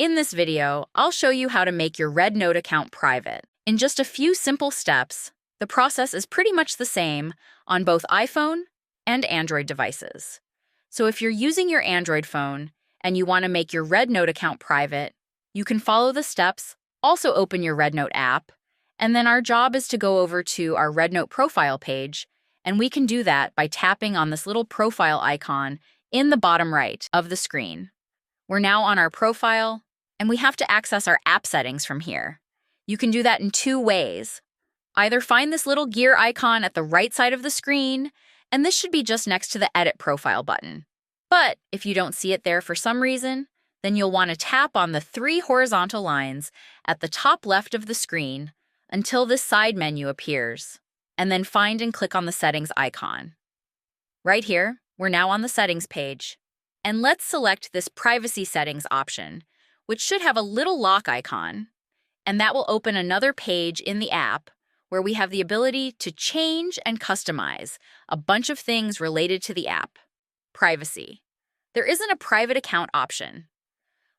In this video, I'll show you how to make your rednote account private. In just a few simple steps, the process is pretty much the same on both iPhone and Android devices. So if you're using your Android phone and you want to make your rednote account private, you can follow the steps, also open your rednote app, and then our job is to go over to our rednote profile page, and we can do that by tapping on this little profile icon in the bottom right of the screen. We're now on our profile, and we have to access our app settings from here. You can do that in two ways. Either find this little gear icon at the right side of the screen, and this should be just next to the Edit Profile button. But if you don't see it there for some reason, then you'll want to tap on the three horizontal lines at the top left of the screen until this side menu appears, and then find and click on the Settings icon. Right here, we're now on the Settings page. And let's select this Privacy Settings option, which should have a little lock icon, and that will open another page in the app where we have the ability to change and customize a bunch of things related to the app. Privacy. There isn't a private account option,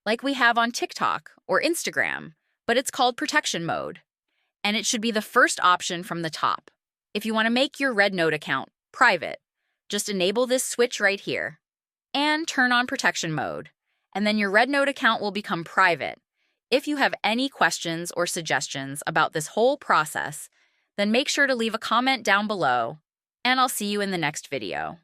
like we have on TikTok or Instagram, but it's called Protection Mode, and it should be the first option from the top. If you want to make your rednote account private, just enable this switch right here and turn on Protection Mode, and then your rednote account will become private. If you have any questions or suggestions about this whole process, then make sure to leave a comment down below, and I'll see you in the next video.